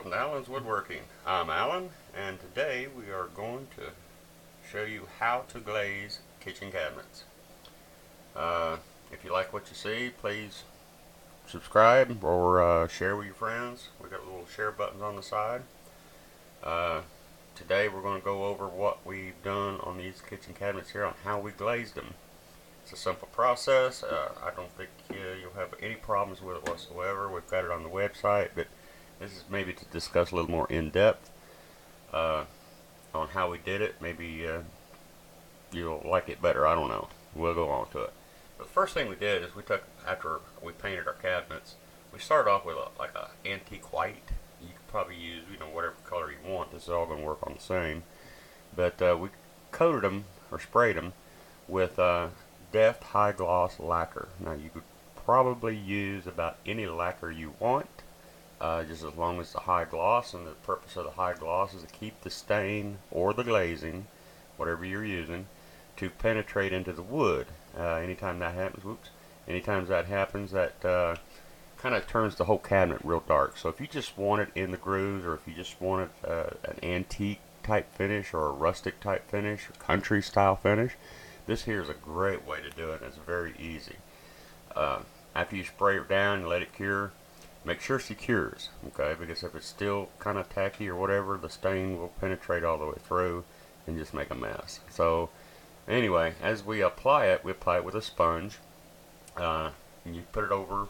Welcome to Alan's Woodworking. I'm Alan, and today we are going to show you how to glaze kitchen cabinets. If you like what you see, please subscribe or share with your friends. We got little share buttons on the side. Today we're going to go over what we've done on these kitchen cabinets here on how we glazed them. It's a simple process. I don't think you'll have any problems with it whatsoever. We've got it on the website, but this is maybe to discuss a little more in depth on how we did it. Maybe you'll like it better. I don't know. We'll go on to it. But the first thing we did is we took, after we painted our cabinets, we started off with like a antique white. You could probably use whatever color you want. This is all going to work on the same. But we coated them or sprayed them with Deft high gloss lacquer. Now you could probably use about any lacquer you want. Just as long as it's a high gloss, and the purpose of the high gloss is to keep the stain or the glazing, whatever you're using, to penetrate into the wood. Anytime that happens, that kind of turns the whole cabinet real dark. So if you just want it in the grooves, or if you just wanted an antique type finish or a rustic type finish or country style finish, this here is a great way to do it, and it's very easy. After you spray it down and let it cure, make sure she cures, okay? Because if it's still kind of tacky or whatever, the stain will penetrate all the way through and just make a mess. So anyway, as we apply it with a sponge. And you put it over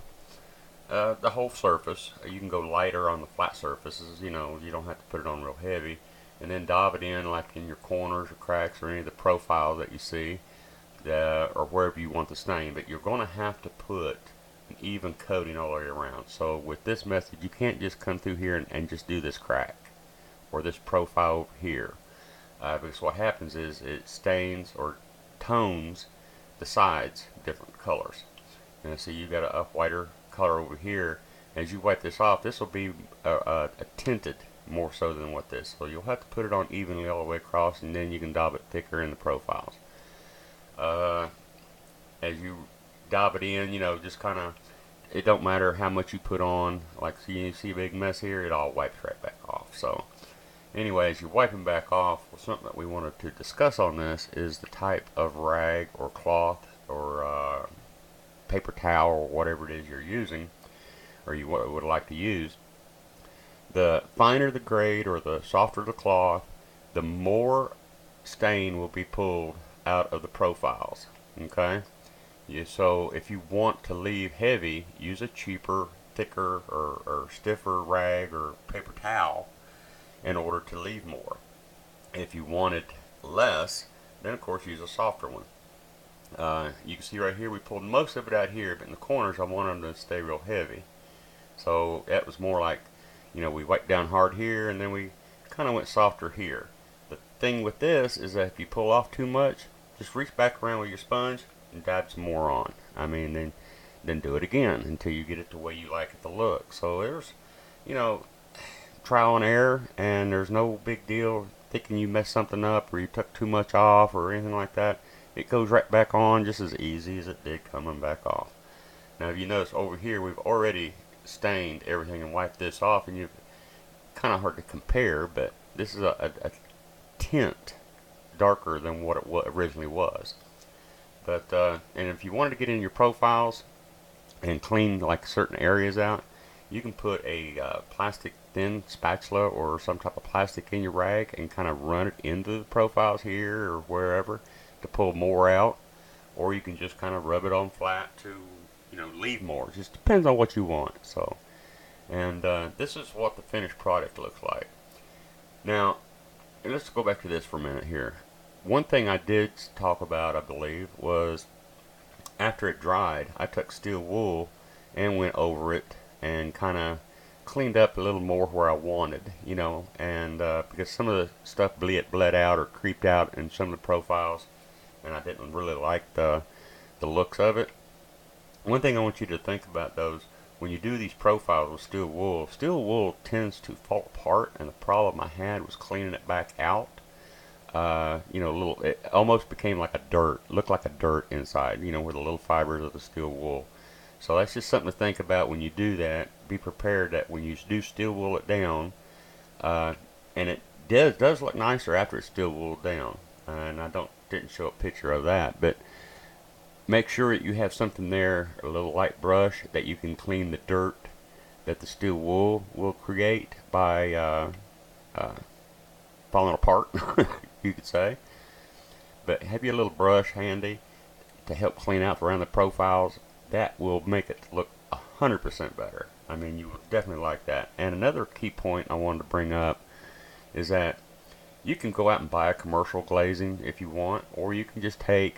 the whole surface. You can go lighter on the flat surfaces, you don't have to put it on real heavy. And then dab it in like in your corners or cracks or any of the profiles that you see, or wherever you want the stain. But you're going to have to put an even coating all the way around. So with this method, you can't just come through here and just do this crack or this profile over here, because what happens is it stains or tones the sides different colors. And so you got a whiter color over here. As you wipe this off, this will be a tinted more so than what this. So you'll have to put it on evenly all the way across, and then you can dab it thicker in the profiles. As you dab it in, just kind of, it don't matter how much you put on. Like, you see a big mess here, it all wipes right back off. So anyway, as you're wiping back off, something that we wanted to discuss on this is the type of rag or cloth or paper towel or whatever it is you're using, or you would like to use. The finer the grade or the softer the cloth, the more stain will be pulled out of the profiles. Okay? So if you want to leave heavy, use a cheaper, thicker, or stiffer rag or paper towel in order to leave more. If you want it less, then of course use a softer one. You can see right here we pulled most of it out here, but in the corners I want them to stay real heavy. So that was more like, we wiped down hard here, and then we kind of went softer here. The thing with this is that if you pull off too much, just reach back around with your sponge and dab some more on. Then do it again until you get it the way you like it to look. So there's, trial and error, and there's no big deal thinking you messed something up or you took too much off or anything like that. It goes right back on just as easy as it did coming back off. Now if you notice over here, we've already stained everything and wiped this off, and you've kind of hard to compare, but this is a tint darker than what it originally was. But and if you wanted to get in your profiles and clean like certain areas out, you can put a plastic thin spatula or some type of plastic in your rag and kind of run it into the profiles here or wherever to pull more out, or you can just kind of rub it on flat to leave more. It just depends on what you want. So, and this is what the finished product looks like. Now let's go back to this for a minute here. One thing I did talk about, I believe, was after it dried, I took steel wool and went over it and kind of cleaned up a little more where I wanted, and because some of the stuff bled out or creeped out in some of the profiles, and I didn't really like the looks of it. One thing I want you to think about, though, is when you do these profiles with steel wool tends to fall apart, and the problem I had was cleaning it back out. It almost became like a dirt, looked like a dirt inside, with the little fibers of the steel wool. So that's just something to think about when you do that. Be prepared that when you do steel wool it down, and it does look nicer after it's still wooled down. And I didn't show a picture of that, but make sure that you have something there, a little light brush that you can clean the dirt that the steel wool will create by falling apart, you could say. But have your little brush handy to help clean out around the profiles. That will make it look 100% better. I mean, you will definitely like that. And another key point I wanted to bring up is that you can go out and buy a commercial glazing if you want, or you can just take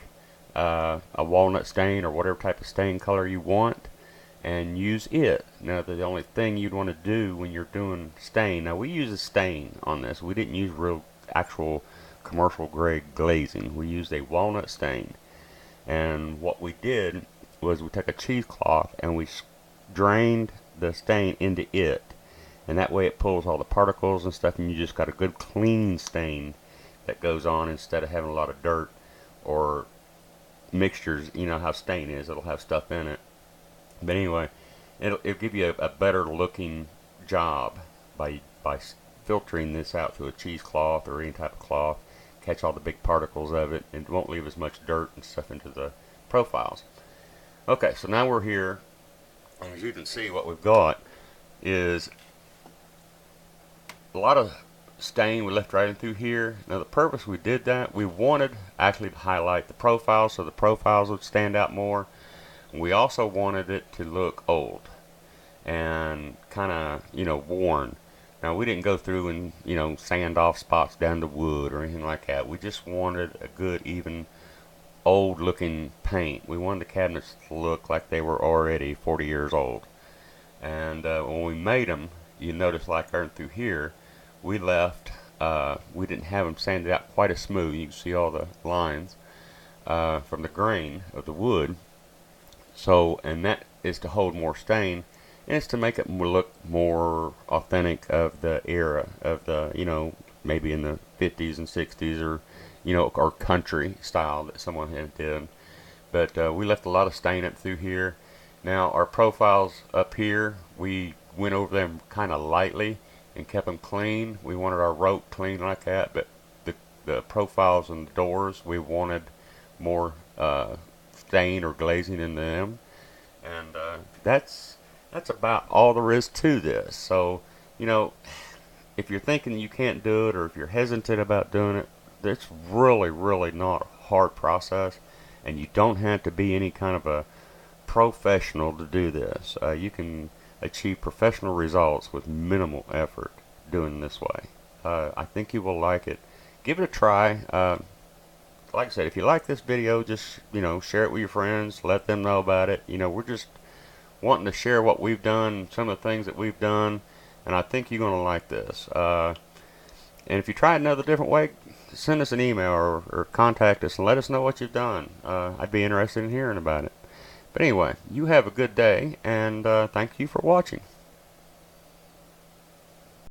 a walnut stain or whatever type of stain color you want and use it. Now, the only thing you'd want to do when you're doing stain, now we use a stain on this. We didn't use real actual commercial grade glazing. We used a walnut stain. And what we did was we took a cheesecloth and we drained the stain into it. And that way it pulls all the particles and stuff, and you just got a good clean stain that goes on instead of having a lot of dirt or mixtures. You know how stain is, it'll have stuff in it. But anyway, it'll give you a better looking job by filtering this out through a cheesecloth or any type of cloth. Catch all the big particles of it, and it won't leave as much dirt and stuff into the profiles. Okay, so now we're here, and as you can see, what we've got is a lot of stain we left right in through here. Now the purpose we did that, we wanted actually to highlight the profiles so the profiles would stand out more. We also wanted it to look old and kind of, you know, worn. Now we didn't go through and, you know, sand off spots down the wood or anything like that. We just wanted a good, even, old looking paint. We wanted the cabinets to look like they were already 40 years old. And when we made them, you notice like right through here, we didn't have them sanded out quite as smooth. You can see all the lines from the grain of the wood. So, and that is to hold more stain, and it's to make it look more authentic of the era of the, you know, maybe in the 50s and 60s, or, you know, or country style that someone had did. But we left a lot of stain up through here. Now our profiles up here, we went over them kind of lightly and kept them clean. We wanted our rope clean like that, but the profiles and the doors, we wanted more stain or glazing in them. And that's about all there is to this. So, you know, if you're thinking you can't do it, or if you're hesitant about doing it, it's really, really not a hard process, and you don't have to be any kind of a professional to do this. You can achieve professional results with minimal effort doing this way. I think you will like it. Give it a try. Like I said, if you like this video, just, you know, share it with your friends, let them know about it. You know, we're just wanting to share what we've done, some of the things that we've done, and I think you're going to like this. And if you try another different way, send us an email or contact us and let us know what you've done. I'd be interested in hearing about it. But anyway, you have a good day, and thank you for watching.